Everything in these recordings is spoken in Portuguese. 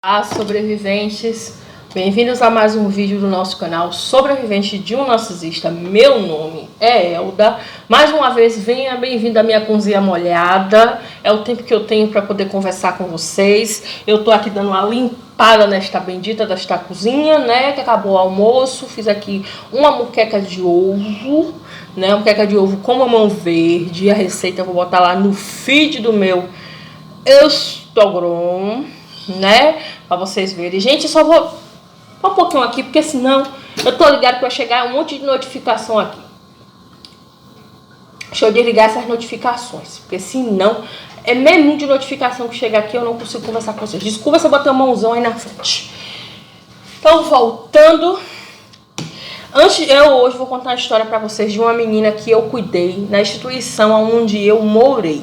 Olá, sobreviventes, bem-vindos a mais um vídeo do nosso canal Sobrevivente de um Narcisista. Meu nome é Elda. Mais uma vez, venha bem-vindo à minha cozinha molhada. É o tempo que eu tenho para poder conversar com vocês. Eu tô aqui dando uma limpada nesta bendita desta cozinha, né? Que acabou o almoço. Fiz aqui uma moqueca de ovo, né? Uma moqueca de ovo com mamão verde. A receita eu vou botar lá no feed do meu Instagram, né, pra vocês verem. Gente, eu só vou um pouquinho aqui, porque senão eu tô ligado que vai chegar um monte de notificação aqui. Deixa eu desligar essas notificações, porque senão é mesmo de notificação que chega aqui, eu não consigo conversar com vocês. Desculpa se eu botei uma mãozão aí na frente. Então, voltando, eu hoje vou contar uma história pra vocês de uma menina que eu cuidei na instituição onde eu morei.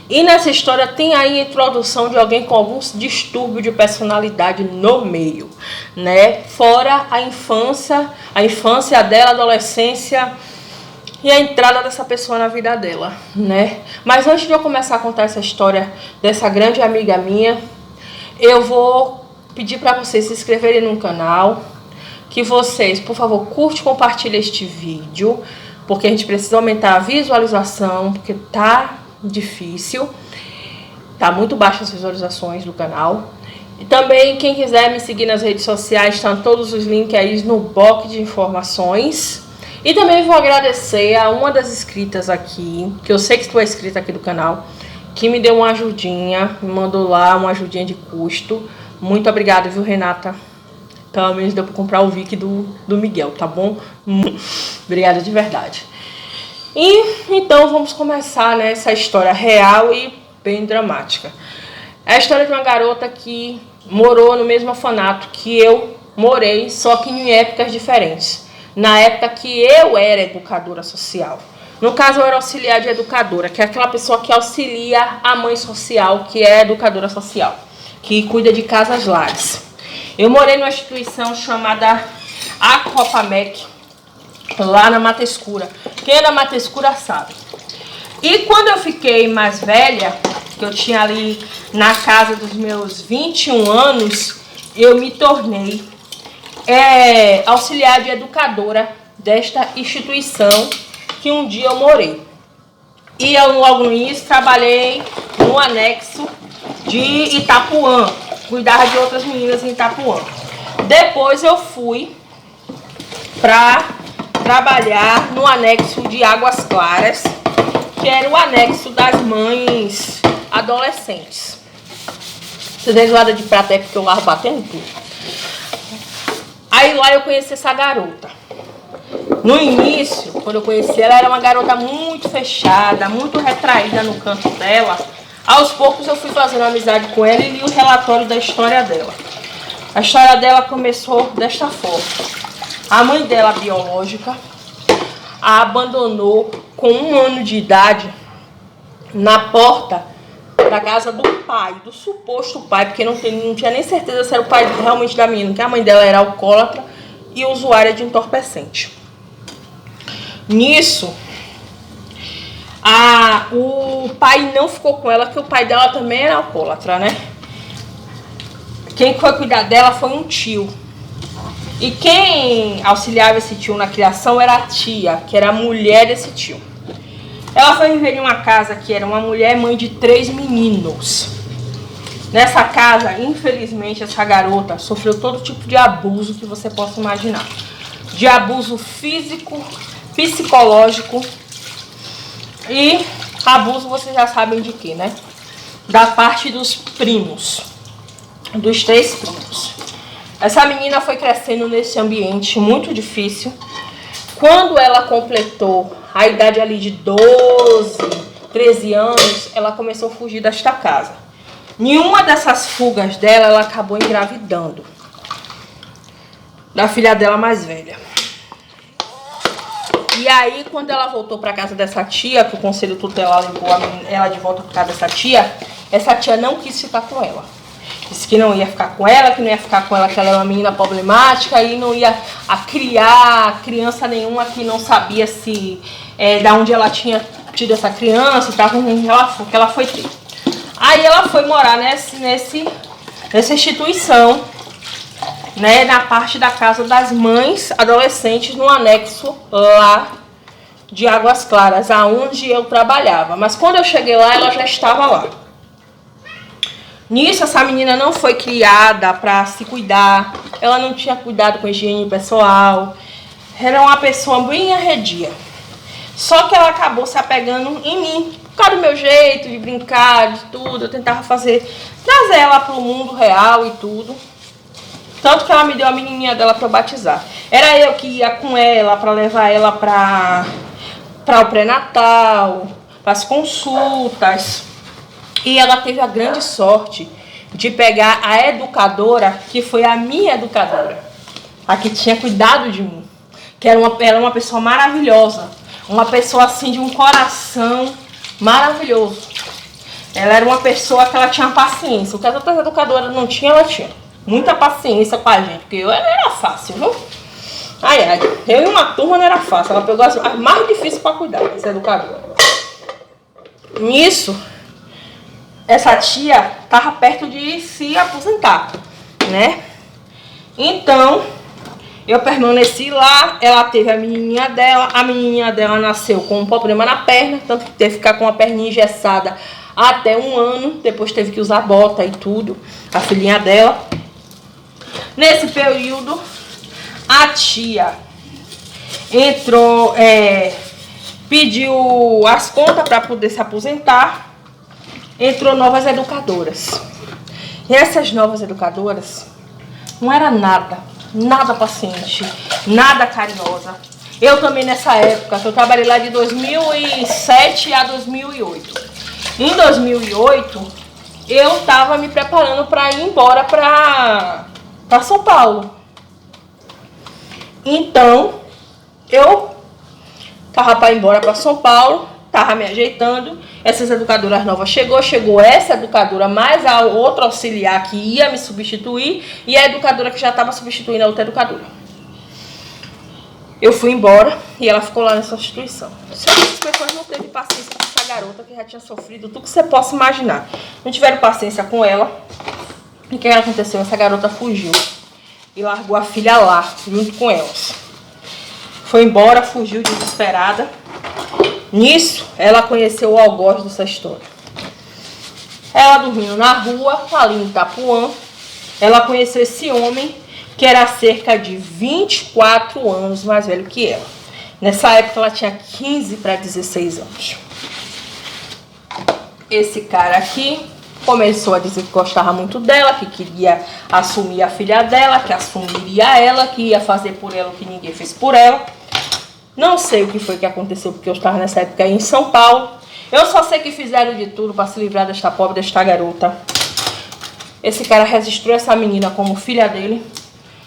E nessa história tem aí a introdução de alguém com alguns distúrbios de personalidade no meio, né? Fora a infância dela, a adolescência e a entrada dessa pessoa na vida dela, né? Mas antes de eu começar a contar essa história dessa grande amiga minha, eu vou pedir para vocês se inscreverem no canal, que vocês, por favor, curte e compartilhem este vídeo, porque a gente precisa aumentar a visualização, porque tá difícil, tá muito baixas as visualizações do canal. E também quem quiser me seguir nas redes sociais, estão todos os links aí no box de informações. E também vou agradecer a uma das inscritas aqui, que eu sei que tu é inscrita aqui do canal, que me deu uma ajudinha, me mandou lá uma ajudinha de custo. Muito obrigada, viu, Renata? Pelo menos deu pra comprar o Vic do Miguel, tá bom? Obrigada de verdade. E então vamos começar, né, essa história real e bem dramática. É a história de uma garota que morou no mesmo orfanato que eu morei, só que em épocas diferentes. Na época que eu era educadora social. No caso, eu era auxiliar de educadora, que é aquela pessoa que auxilia a mãe social, que é educadora social, que cuida de casas lares. Eu morei numa instituição chamada Aquapamec, lá na Mata Escura. Quem é da Mata Escura sabe. E quando eu fiquei mais velha, que eu tinha ali na casa dos meus 21 anos, eu me tornei auxiliar de educadora desta instituição que um dia eu morei. E eu logo no início trabalhei no anexo de Itapuã, cuidava de outras meninas em Itapuã. Depois eu fui para trabalhar no anexo de Águas Claras, que era o anexo das mães adolescentes. Vocês veem zoada de prata é porque eu largo batendo tudo. Aí lá eu conheci essa garota. No início, quando eu conheci ela, era uma garota muito fechada, muito retraída no canto dela. Aos poucos eu fui fazendo amizade com ela e li o relatório da história dela. A história dela começou desta forma. A mãe dela, biológica, a abandonou com 1 ano de idade na porta da casa do pai, do suposto pai, porque não tinha nem certeza se era o pai realmente da menina, que a mãe dela era alcoólatra e usuária de entorpecente. Nisso, o pai não ficou com ela, porque o pai dela também era alcoólatra, né? Quem foi cuidar dela foi um tio. E quem auxiliava esse tio na criação era a tia, que era a mulher desse tio. Ela foi viver em uma casa que era uma mulher mãe de 3 meninos. Nessa casa, infelizmente, essa garota sofreu todo tipo de abuso que você possa imaginar. De abuso físico, psicológico e abuso, vocês já sabem de quê, né? Da parte dos primos, dos 3 primos. Essa menina foi crescendo nesse ambiente muito difícil. Quando ela completou a idade ali de 12, 13 anos, ela começou a fugir desta casa. Em uma dessas fugas dela, ela acabou engravidando da filha dela mais velha. E aí, quando ela voltou para casa dessa tia, que o conselho tutelar levou ela de volta para casa dessa tia, essa tia não quis ficar com ela. Disse que não ia ficar com ela, que não ia ficar com ela, que ela era uma menina problemática e não ia criar criança nenhuma, que não sabia se da onde ela tinha tido essa criança e tal, que ela foi ter. Aí ela foi morar nesse nessa instituição, né, na parte da casa das mães adolescentes, no anexo lá de Águas Claras, aonde eu trabalhava. Mas quando eu cheguei lá, ela já estava lá. Nisso, essa menina não foi criada para se cuidar, ela não tinha cuidado com a higiene pessoal, era uma pessoa bem arredia. Só que ela acabou se apegando em mim, por causa do meu jeito de brincar, de tudo. Eu tentava trazer ela para o mundo real e tudo. Tanto que ela me deu a menininha dela para batizar. Era eu que ia com ela para levar ela para o pré-natal, para as consultas. E ela teve a grande sorte de pegar a educadora, que foi a minha educadora, a que tinha cuidado de mim, que era uma pessoa maravilhosa, uma pessoa assim de um coração maravilhoso. Ela era uma pessoa que ela tinha paciência. O que as outras educadoras não tinham, ela tinha muita paciência com a gente, porque eu era fácil, viu? Ai, eu e uma turma não era fácil. Ela pegou as mais difíceis para cuidar, essa educadora. Nisso, essa tia estava perto de se aposentar, né? Então, eu permaneci lá, ela teve a menininha dela nasceu com um problema na perna, tanto que teve que ficar com a perninha engessada até 1 ano, depois teve que usar bota e tudo, a filhinha dela. Nesse período, a tia entrou, pediu as contas para poder se aposentar. Entrou novas educadoras. E essas novas educadoras não era nada paciente, nada carinhosa. Eu também nessa época, eu trabalhei lá de 2007 a 2008. Em 2008, eu estava me preparando para ir embora para São Paulo. Então, eu estava para ir embora para São Paulo, estava me ajeitando. Essas educadoras novas chegou essa educadora mais a outra auxiliar que ia me substituir e a educadora que já estava substituindo a outra educadora. Eu fui embora e ela ficou lá nessa instituição. Só que as pessoas não teve paciência com essa garota que já tinha sofrido tudo que você possa imaginar. Não tiveram paciência com ela. E o que aconteceu? Essa garota fugiu e largou a filha lá, junto com elas. Foi embora, fugiu desesperada. Nisso, ela conheceu o algoz dessa história. Ela dormindo na rua, ali em Itapuã, ela conheceu esse homem que era cerca de 24 anos mais velho que ela. Nessa época, ela tinha 15 para 16 anos. Esse cara aqui começou a dizer que gostava muito dela, que queria assumir a filha dela, que assumiria ela, que ia fazer por ela o que ninguém fez por ela. Não sei o que foi que aconteceu, porque eu estava nessa época aí em São Paulo. Eu só sei que fizeram de tudo para se livrar desta pobre, desta garota. Esse cara registrou essa menina como filha dele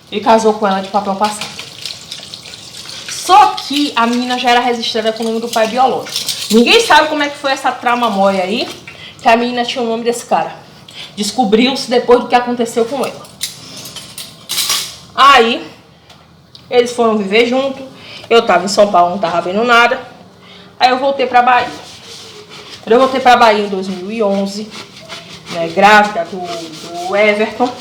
e casou com ela de papel passado. Só que a menina já era registrada com o nome do pai biológico. Ninguém sabe como é que foi essa trama móia aí, que a menina tinha o nome desse cara. Descobriu-se depois do que aconteceu com ela. Aí, eles foram viver junto. Eu estava em São Paulo, não estava vendo nada. Aí eu voltei para Bahia. Quando eu voltei para Bahia em 2011, né, grávida do Everton,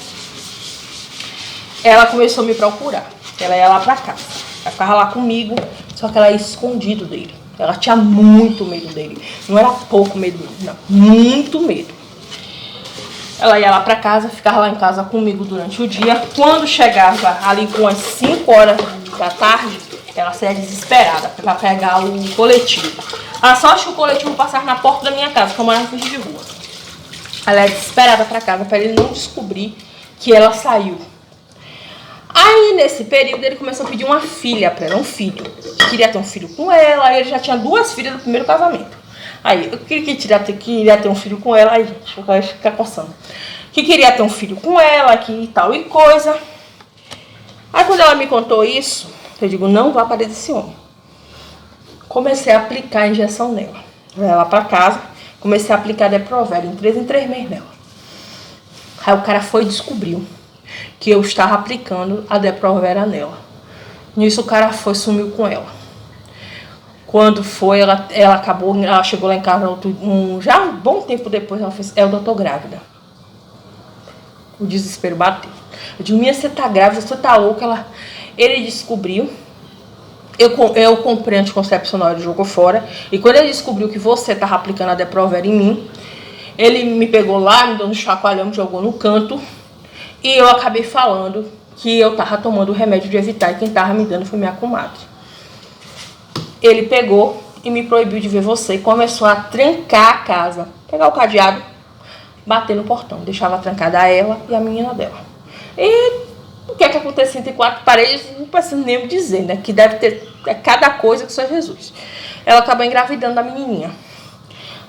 ela começou a me procurar. Ela ia lá para casa. Ela ficava lá comigo, só que ela ia escondido dele. Ela tinha muito medo dele. Não era pouco medo dele, não. Muito medo. Ela ia lá para casa, ficava lá em casa comigo durante o dia. Quando chegava ali com as 5 horas da tarde, ela saía desesperada para pegar o coletivo. Ela só achou o coletivo passar na porta da minha casa, que eu morava na frente de rua. Ela é desesperada para casa, para ele não descobrir que ela saiu. Aí, nesse período, ele começou a pedir uma filha para ela, um filho. Queria ter um filho com ela, ele já tinha 2 filhas do primeiro casamento. Aí, eu queria ter um filho com ela, aí, gente, vai ficar coçando. Que queria ter um filho com ela, que e tal e coisa. Aí, quando ela me contou isso, eu digo, não vá para esse homem. Comecei a aplicar a injeção nela. Levei ela para casa, comecei a aplicar Depo-Provera em 3 meses nela. Aí o cara foi e descobriu que eu estava aplicando a Depo-Provera nela. Nisso o cara foi, sumiu com ela. Quando foi, ela chegou lá em casa já um bom tempo depois, ela fez, eu tô grávida. O desespero bateu. Eu digo, minha, você tá grávida, você tá louca. Ele descobriu. Eu comprei anticoncepcional, ele jogou fora. E quando ele descobriu que você tava aplicando a Depo-Provera em mim, ele me pegou lá, me deu um chacoalhão, me jogou no canto. E eu acabei falando que eu tava tomando o remédio de evitar e quem tava me dando foi minha comadre. Ele pegou e me proibiu de ver você e começou a trancar a casa. Pegar o cadeado, bater no portão. Deixava trancada ela e a menina dela. E o que é que aconteceu entre quatro paredes, não preciso nem dizer, né? Que deve ter cada coisa que só Jesus. Ela acabou engravidando da menininha.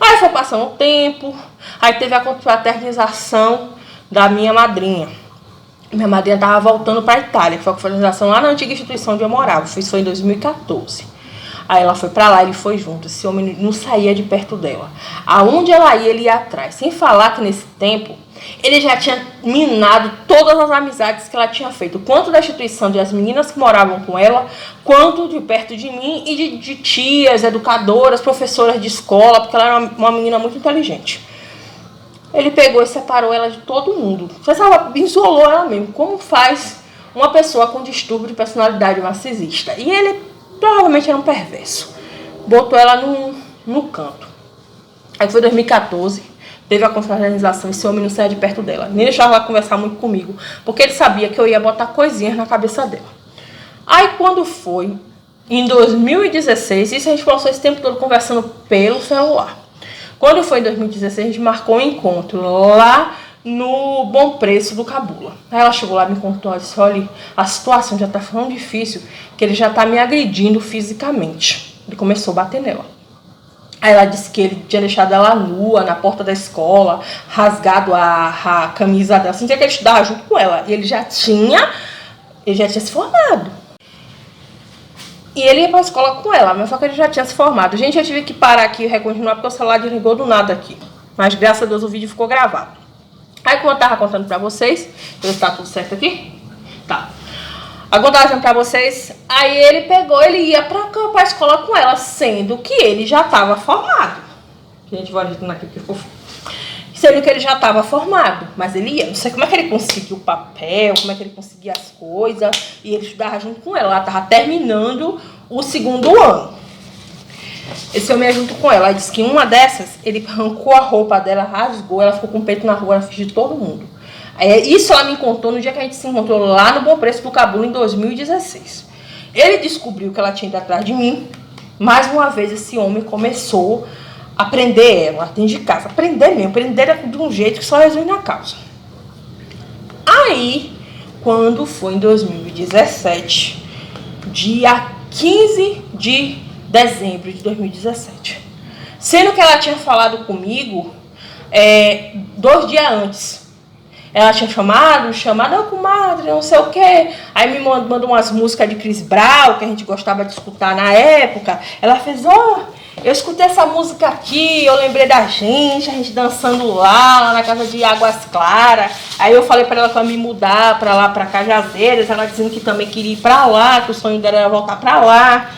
Aí foi passando o tempo, aí teve a confraternização da minha madrinha. Minha madrinha estava voltando para a Itália, que foi a confraternização lá na antiga instituição onde eu morava. Isso foi em 2014. Aí ela foi pra lá, ele foi junto. Esse homem não saía de perto dela. Aonde ela ia, ele ia atrás. Sem falar que nesse tempo, ele já tinha minado todas as amizades que ela tinha feito. Quanto da instituição das meninas que moravam com ela, quanto de perto de mim e de tias, educadoras, professoras de escola, porque ela era uma menina muito inteligente. Ele pegou e separou ela de todo mundo. Você sabe, isolou ela mesmo. Como faz uma pessoa com distúrbio de personalidade narcisista? E ele provavelmente era um perverso. Botou ela no canto. Aí foi 2014. Teve a confraternização. Esse homem não saia de perto dela. Nem deixava ela conversar muito comigo. Porque ele sabia que eu ia botar coisinhas na cabeça dela. Aí quando foi, em 2016, isso a gente passou esse tempo todo conversando pelo celular. Quando foi em 2016, a gente marcou um encontro lá no Bom Preço do Cabula. Aí ela chegou lá e me contou, ela disse, olha, a situação já tá tão difícil que ele já tá me agredindo fisicamente. Ele começou a bater nela. Aí ela disse que ele tinha deixado ela nua na porta da escola, rasgado a camisa dela. Sentia que ele estudava junto com ela. E ele já tinha se formado. E ele ia pra escola com ela, mas só que ele já tinha se formado. Gente, eu tive que parar aqui e recontinuar porque o celular desligou do nada aqui. Mas graças a Deus o vídeo ficou gravado. Aí como eu tava contando pra vocês, tá tudo certo aqui? Tá. Agora eu tava dizendo pra vocês, aí ele pegou, ele ia pra escola com ela, sendo que ele já tava formado. Gente, vou ajeitando aqui que ficou. Sendo que ele já estava formado, mas ele ia. Não sei como é que ele conseguiu o papel, como é que ele conseguia as coisas. E ele estudava junto com ela. Ela estava terminando o segundo ano. Esse homem ia junto com ela. Ela disse que uma dessas, ele arrancou a roupa dela, rasgou, ela ficou com o peito na rua, ela fez de todo mundo. Isso ela me contou no dia que a gente se encontrou lá no Bom Preço do Cabula, em 2016. Ele descobriu que ela tinha ido atrás de mim. Mais uma vez, esse homem começou a prender ela dentro de casa. Prender mesmo, prender ela de um jeito que só resolve na causa. Aí, quando foi em 2017, dia 15 de dezembro de 2017, sendo que ela tinha falado comigo 2 dias antes. Ela tinha chamado, comadre, não sei o quê. Aí me mandou umas músicas de Chris Brown, que a gente gostava de escutar na época. Ela fez, eu escutei essa música aqui, eu lembrei da gente, a gente dançando lá na casa de Águas Claras. Aí eu falei pra ela que ia me mudar pra lá, pra Cajazeiras. Ela dizendo que também queria ir pra lá, que o sonho dela era voltar pra lá.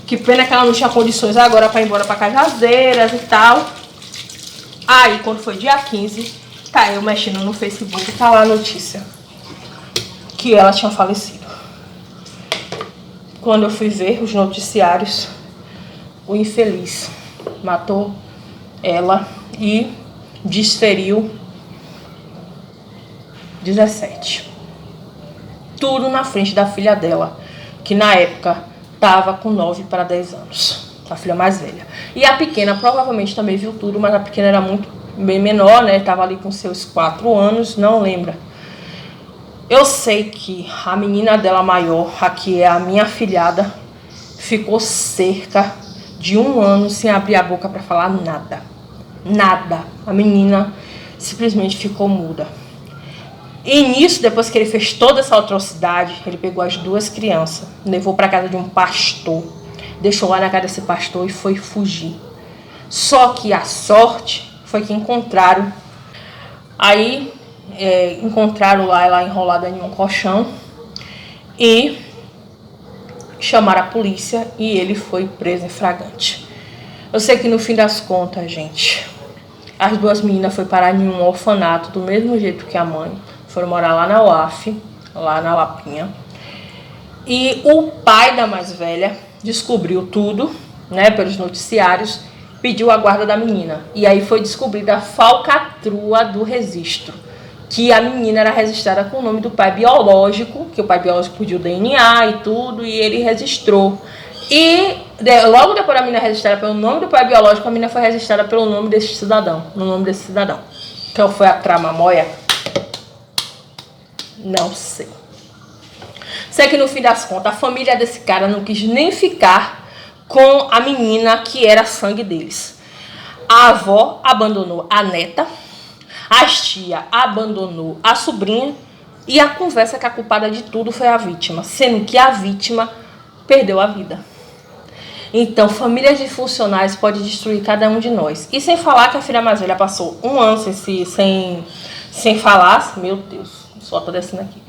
Que pena que ela não tinha condições agora pra ir embora pra Cajazeiras e tal. Aí quando foi dia 15, tá eu mexendo no Facebook, tá lá a notícia que ela tinha falecido. Quando eu fui ver os noticiários, o infeliz matou ela e desferiu 17. Tudo na frente da filha dela, que na época estava com 9 para 10 anos. A filha mais velha. E a pequena provavelmente também viu tudo, mas a pequena era bem menor, né? Estava ali com seus 4 anos, não lembra. Eu sei que a menina dela maior, a que é a minha afilhada, ficou cerca de 1 ano sem abrir a boca para falar nada. Nada. A menina simplesmente ficou muda. E nisso, depois que ele fez toda essa atrocidade, ele pegou as 2 crianças, levou para casa de um pastor, deixou lá na casa desse pastor e foi fugir. Só que a sorte foi que encontraram. Aí encontraram lá ela enrolada em um colchão e chamaram a polícia e ele foi preso em flagrante. Eu sei que no fim das contas, gente, as 2 meninas foram parar em um orfanato do mesmo jeito que a mãe. Foram morar lá na UAF, lá na Lapinha. E o pai da mais velha descobriu tudo, né, pelos noticiários, pediu a guarda da menina. E aí foi descobrida a falcatrua do registro, que a menina era registrada com o nome do pai biológico, que o pai biológico pediu DNA e tudo, e ele registrou. E logo depois da menina registrada pelo nome do pai biológico, a menina foi registrada pelo nome desse cidadão, no nome desse cidadão. Qual foi a tramamóia? Não sei. Sei que no fim das contas, a família desse cara não quis nem ficar com a menina que era sangue deles. A avó abandonou a neta, a tia abandonou a sobrinha, e a conversa que a culpada de tudo foi a vítima, sendo que a vítima perdeu a vida. Então, famílias disfuncionais podem destruir cada um de nós. E sem falar que a filha mais velha passou um ano sem falar. Meu Deus, só tô descendo aqui.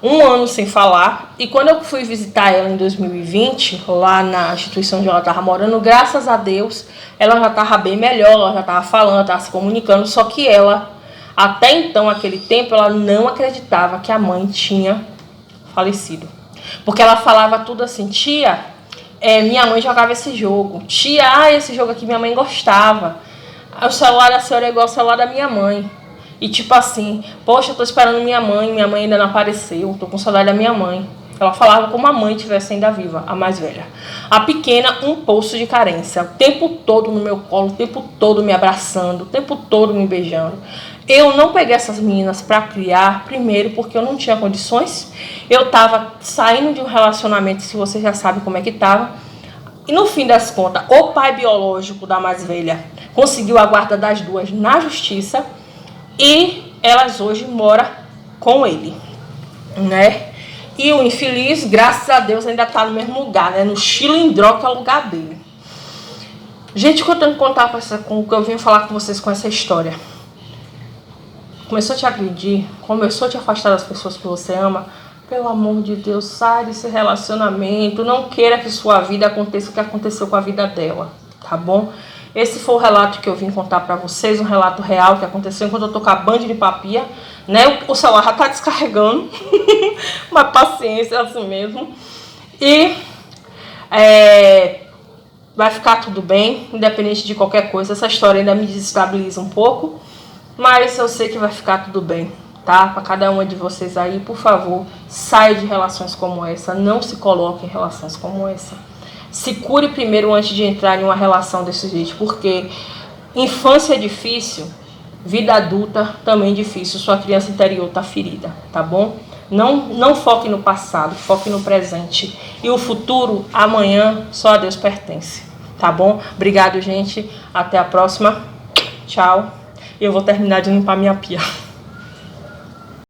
Um ano sem falar. E quando eu fui visitar ela em 2020, lá na instituição onde ela estava morando, graças a Deus, ela já estava bem melhor, ela já estava falando, ela estava se comunicando. Só que ela, até então, aquele tempo, ela não acreditava que a mãe tinha falecido. Porque ela falava tudo assim: tia, minha mãe jogava esse jogo. Tia, esse jogo aqui minha mãe gostava. O celular da senhora é igual ao celular da minha mãe. E tipo assim, poxa, eu tô esperando minha mãe ainda não apareceu, tô com saudade da minha mãe. Ela falava como a mãe estivesse ainda viva, a mais velha. A pequena, um poço de carência, o tempo todo no meu colo, o tempo todo me abraçando, o tempo todo me beijando. Eu não peguei essas meninas para criar, primeiro porque eu não tinha condições. Eu estava saindo de um relacionamento, se você já sabe como é que estava. E no fim das contas, o pai biológico da mais velha conseguiu a guarda das duas na justiça. E elas hoje moram com ele, né? E o infeliz, graças a Deus, ainda está no mesmo lugar, né? No Chilindró, que é o lugar dele. Gente, o que eu tenho que contar com o que eu vim falar com vocês com essa história? Começou a te agredir, começou a te afastar das pessoas que você ama. Pelo amor de Deus, sai desse relacionamento. Não queira que sua vida aconteça o que aconteceu com a vida dela, tá bom? Esse foi o relato que eu vim contar pra vocês, um relato real que aconteceu enquanto eu tô com a band de papia, né? O celular já tá descarregando, mas paciência, é assim mesmo. E vai ficar tudo bem, independente de qualquer coisa. Essa história ainda me desestabiliza um pouco, mas eu sei que vai ficar tudo bem, tá? Pra cada uma de vocês aí, por favor, saia de relações como essa, não se coloque em relações como essa. Se cure primeiro antes de entrar em uma relação desse jeito, porque infância é difícil, vida adulta também é difícil, sua criança interior tá ferida, tá bom? Não foque no passado, foque no presente. E o futuro, amanhã, só a Deus pertence, tá bom? Obrigado, gente. Até a próxima. Tchau. E eu vou terminar de limpar minha pia.